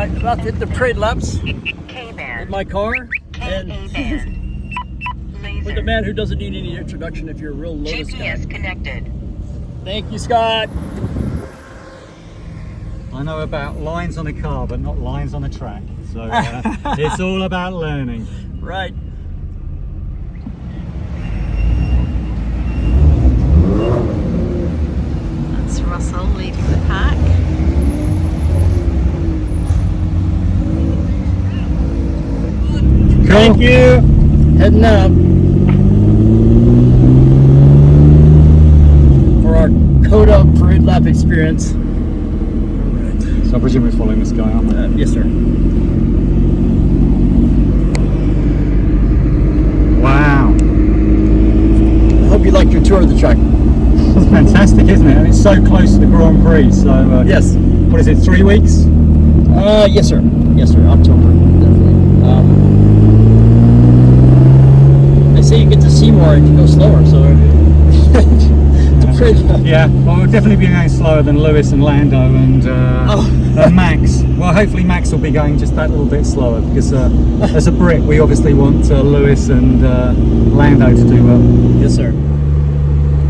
right, about to hit the parade laps with my car, and with a man who doesn't need any introduction if you're a real Lotus guy. GPS connected. Thank you, Scott. I know about lines on a car, but not lines on a track. So it's all about learning. Right. That's Russell leading the pack. Cool. Thank you. Heading up for our COTA parade lap experience. So I presume we're following this guy, aren't we? Yes, sir. Wow. I hope you liked your tour of the track. It's fantastic, isn't it? And it's so close to the Grand Prix. So yes. What is it? 3 weeks? Yes, sir. Yes, sir. October, definitely. They say you get to see more if you go slower. So. Yeah, well, we'll definitely be going slower than Lewis and Lando and Max. Well, hopefully Max will be going just that little bit slower because as a Brit, we obviously want Lewis and Lando to do well. Yes, sir.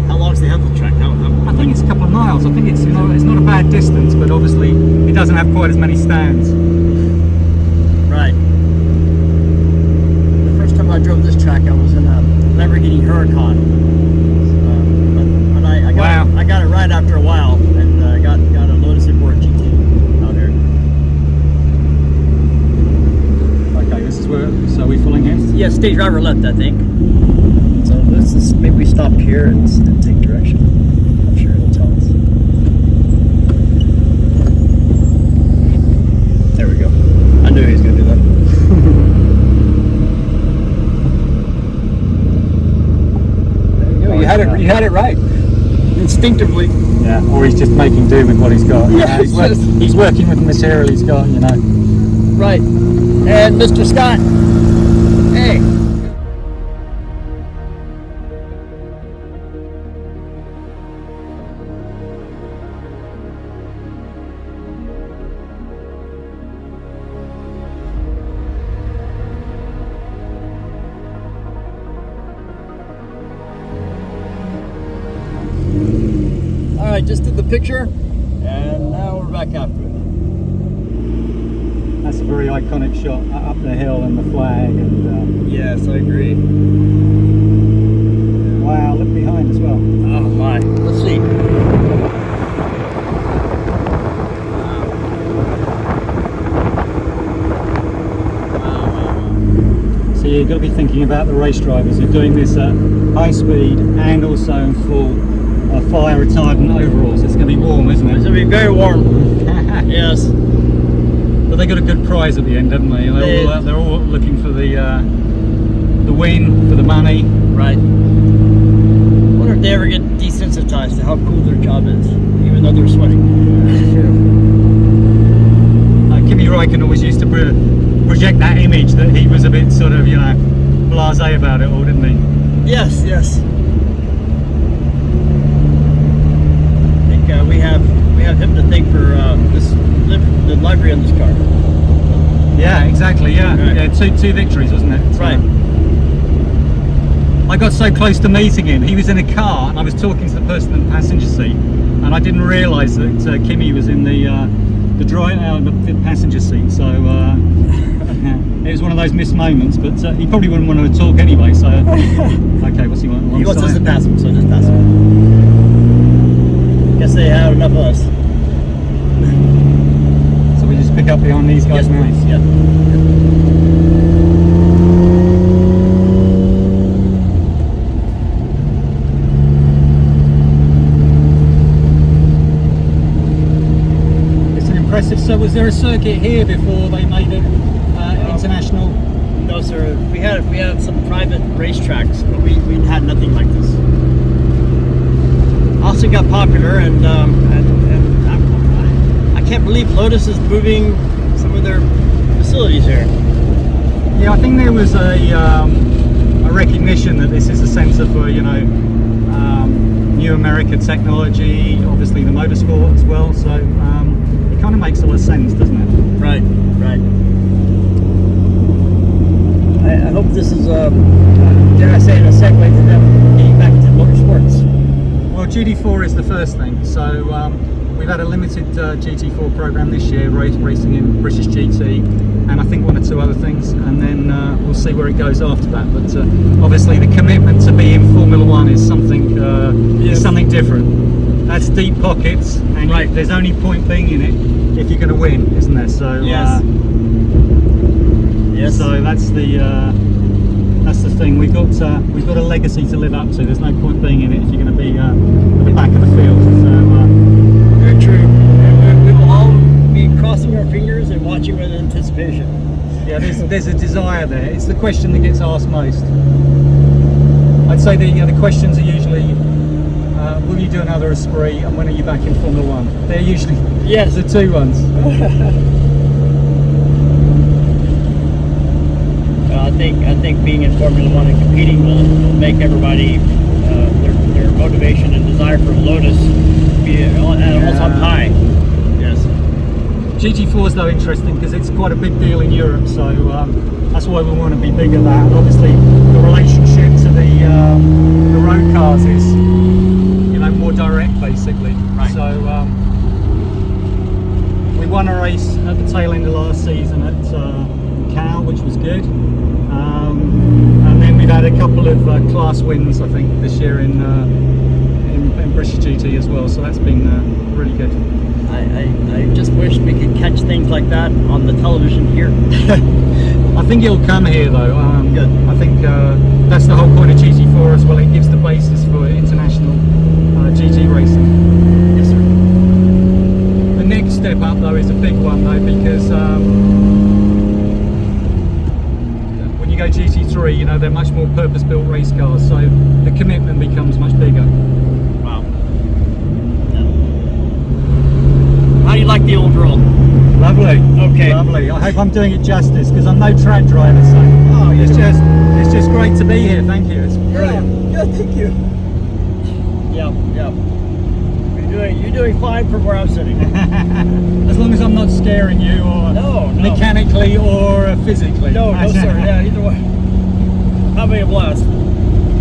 How long does they have the track? I think it's a couple of miles. I think it's it's not a bad distance, but obviously it doesn't have quite as many stands. Right. The first time I drove this track, I was in a Lamborghini Huracan. Wow. I got it right after a while, and got a Lotus Import GT out here. Okay, this is where. So are we following him? Yeah, stage driver left, I think. So let's just maybe we stop here and take direction. I'm sure he'll tell us. There we go. I knew he was going to do that. There you go. You had it. You had it right. Instinctively. Yeah, or he's just making do with what he's got. Yeah, he's working with the material he's got, you know. Right. And Mr. Scott. Hey. Alright, just did the picture, and now we're back after it. That's a very iconic shot, up the hill and the flag. And yes, I agree. Wow, look behind as well. Oh my, let's see. So you've got to be thinking about the race drivers who are doing this at high speed and also in full fire retardant overalls. It's going to be warm, isn't it? It's going to be very warm. Yes. But they got a good prize at the end, haven't they? They're all looking for the win, for the money. Right. I wonder if they ever get desensitized to how cool their job is, even though they're sweating. Kimi Räikkönen always used to project that image that he was a bit sort of, blasé about it all, didn't he? Yes, yes. I think we have him to thank for the livery on this car. Yeah, exactly. Yeah, right. Yeah. Two victories, wasn't it? So, right. I got so close to meeting him. He was in a car, and I was talking to the person in the passenger seat, and I didn't realise that Kimi was in the passenger seat. So it was one of those missed moments. But he probably wouldn't want to talk anyway. So okay, what's he want? He wants us to pass him, so just pass him. Guess they have enough of us. So we just pick up behind these guys now. Please. Yeah. It's an impressive. So was there a circuit here before they made it international? No, sir. We had some private racetracks, but we had nothing like this. Austin got popular, and I can't believe Lotus is moving some of their facilities here. Yeah, I think there was a recognition that this is a centre for new America technology, obviously the motorsport as well. So it kind kind of makes a lot of sense, doesn't it? Right, right. I hope this is, dare I say, a segue to them getting back into motorsports. Well, GT4 is the first thing. So we've had a limited GT4 program this year, racing in British GT, and I think one or two other things, and then we'll see where it goes after that. But obviously, the commitment to be in Formula One is something different. That's deep pockets, and right. There's only point being in it if you're going to win, isn't there? So yes. Yes. So that's the thing. We've got a legacy to live up to. There's no point being in it if you're going to be at the back of the field. So very true. We will all be crossing our fingers and watching with anticipation. Yeah, there's a desire there. It's the question that gets asked most. I'd say the questions are usually, will you do another Esprit, and when are you back in Formula One? They're usually the two ones. I think being in Formula One and competing will make everybody their motivation and desire for Lotus be at an all-time high. Yes. GT4 is though interesting because it's quite a big deal in Europe, so that's why we want to be big at that. And obviously, the relationship to the road cars is more direct, basically. Right. So we won a race at the tail end of last season at Carr, which was good. And then we've had a couple of class wins, I think, this year in British GT as well. So that's been really good. I just wish we could catch things like that on the television here. I think it'll come here though. Good. I think that's the whole point of GT4 as well. It gives the basis for international GT racing. Yes, sir. The next step up though is a big one though, because when you go GT3, they're much more purpose-built race cars, so the commitment becomes much bigger. Wow. How do you like the old roll? Lovely. Okay. Lovely. I hope I'm doing it justice because I'm no track driver, so it's just great to be here. Thank you. It's brilliant. Yeah, thank you. Yeah. You're doing fine from where I'm sitting. As long as I'm not scaring you, or mechanically or physically. No, sir. Yeah, either way. Having a blast.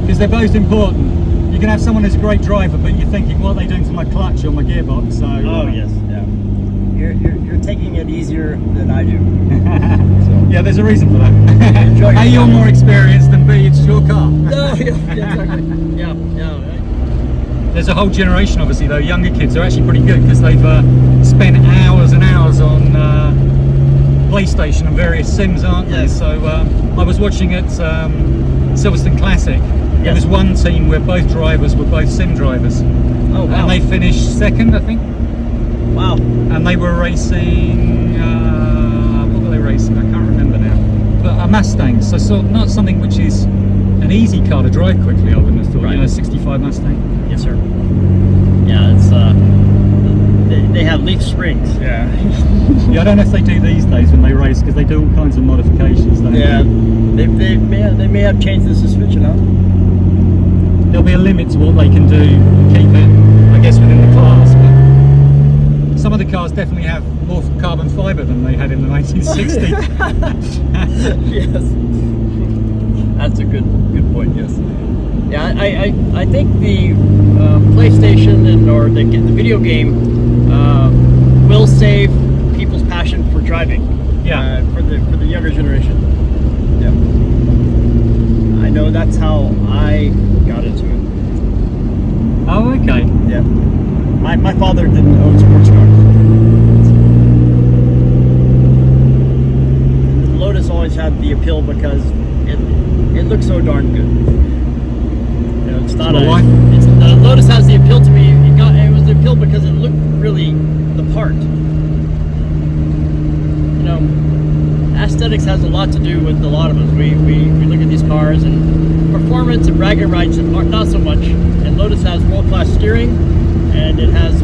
Because they're both important. You can have someone who's a great driver, but you're thinking, what are they doing to my clutch or my gearbox? So. Yes. Yeah. You're taking it easier than I do. Yeah, there's a reason for that. A, you're more experienced, and B, it's your car. No, exactly. Yeah. There's a whole generation, obviously, though. Younger kids are actually pretty good because they've spent hours and hours on PlayStation and various sims, aren't they? Yes. So I was watching at Silverstone Classic. Yes. There was one team where both drivers were both sim drivers. Oh, wow. And they finished second, I think. Wow. And they were racing, what were they racing? I can't remember now. But a Mustang, so not something which is an easy car to drive quickly, I wouldn't have thought. Right. 65 Mustang. Yes, sir. Yeah, it's they have leaf springs. Yeah. Yeah, I don't know if they do these days when they race, because they do all kinds of modifications. Don't they may have changed the suspension out. There'll be a limit to what they can do to keep it, I guess, within the class. But some of the cars definitely have more carbon fibre than they had in the 1960s. Yes, that's a good point. Yes. Yeah, I think the PlayStation or the video game will save people's passion for driving. Yeah. For the younger generation. Yeah. I know that's how I got into it. Oh, okay. Yeah. My father didn't own sports cars. Lotus always had the appeal because it looks so darn good. It's not Lotus has the appeal to me. It was the appeal because it looked really the part. Aesthetics has a lot to do with a lot of us. We look at these cars and performance and bragging rights and not so much. And Lotus has world-class steering, and it has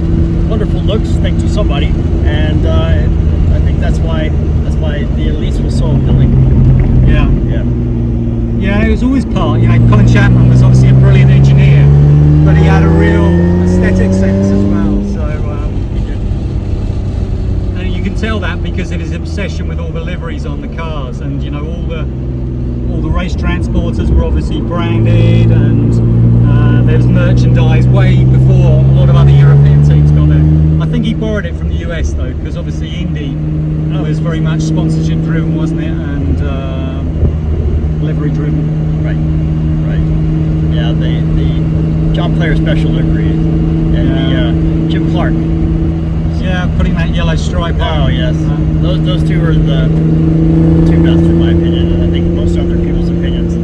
wonderful looks thanks to somebody. And I think that's why the Elise was so appealing. Yeah. Yeah, it was always part. Colin Chapman was obviously a brilliant engineer, but he had a real aesthetic sense as well. So because of his obsession with all the liveries on the cars, and you know, all the race transporters were obviously branded, and there was merchandise way before a lot of other European teams got there. I think he borrowed it from the US though, because obviously Indy was very much sponsorship driven, wasn't it, and livery driven. Right. Yeah, the John Player special livery and the Jim Clark. Yeah, putting that yellow stripe on. Oh yes, those two are the two best in my opinion, and I think most other people's opinions.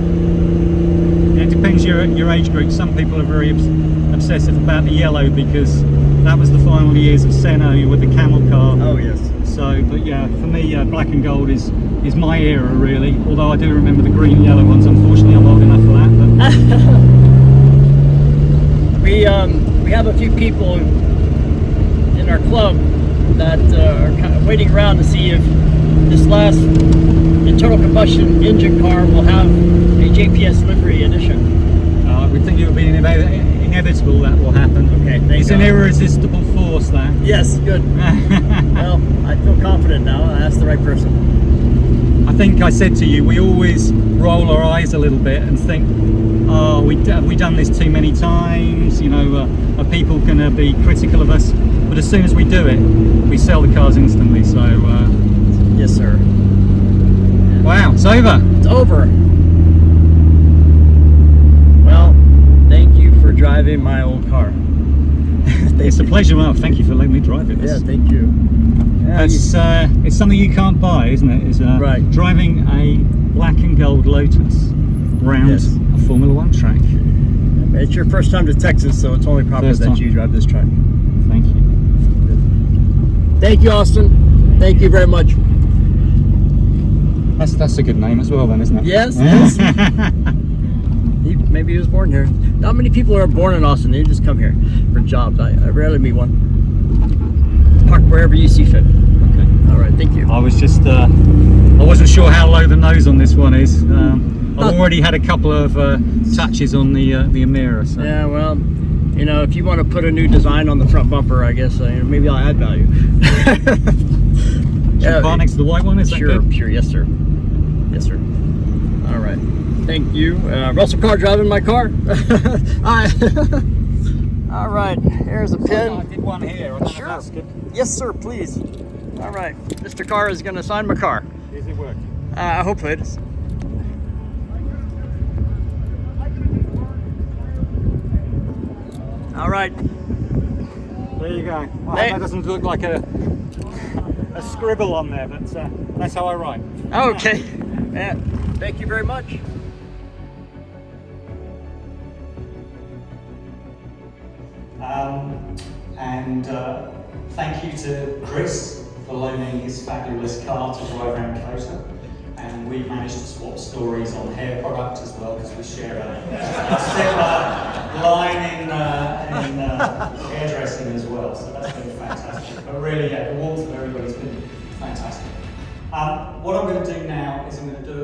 It depends your age group. Some people are very obsessive about the yellow because that was the final years of Senna with the camel car. Oh yes. So, but yeah, for me, black and gold is my era really. Although I do remember the green and yellow ones. Unfortunately, I'm old enough for that. But we have a few people in our club that are kind of waiting around to see if this last internal combustion engine car will have a JPS livery edition. we think it would be inevitable that will happen. Okay, thank it's God. an irresistible force, that. Yes, good. Well, I feel confident now. I asked the right person. I think I said to you, we always roll our eyes a little bit and think, oh, have we done this too many times? You know, are people going to be critical of us? But as soon as we do it, we sell the cars instantly. So, yes, sir. Wow, it's over. It's over. Well, thank you for driving my old car. It's a pleasure. Well, thank you for letting me drive it. Yeah, thank you. Yeah, It's something you can't buy, isn't it? It's right. Driving a black and gold Lotus round a Formula One track. It's your first time to Texas, so it's only proper that you drive this track. Thank you. Thank you, Austin. Thank you very much. That's a good name as well, then, isn't it? Yes. Maybe he was born here. Not many people are born in Austin. They just come here for jobs. I rarely meet one. Park wherever you see fit. Okay. All right. Thank you. I was just, I wasn't sure how low the nose on this one is. I've already had a couple of touches on the mirror. So. Yeah. Well, you know, if you want to put a new design on the front bumper, I guess maybe I'll add value. Bar next to the white one, is that good? Sure. Yes, sir. Yes, sir. All right. Thank you. Russell Carr driving my car. All right. Here's a pin. I did one here. I don't know if that's good. Yes, sir. Please. All right. Mr. Carr is going to sign my car. Is it working? I hope it is. All right. There you go. Well, that doesn't look like a scribble on there, but that's how I write. Okay. Yeah. Thank you very much. And thank you to Chris for loaning his fabulous car to drive around COTA. And we managed to swap stories on hair product as well, because we share a similar line in hairdressing as well. So that's been fantastic. But really, yeah, the warmth of everybody's been fantastic. What I'm going to do now is I'm going to do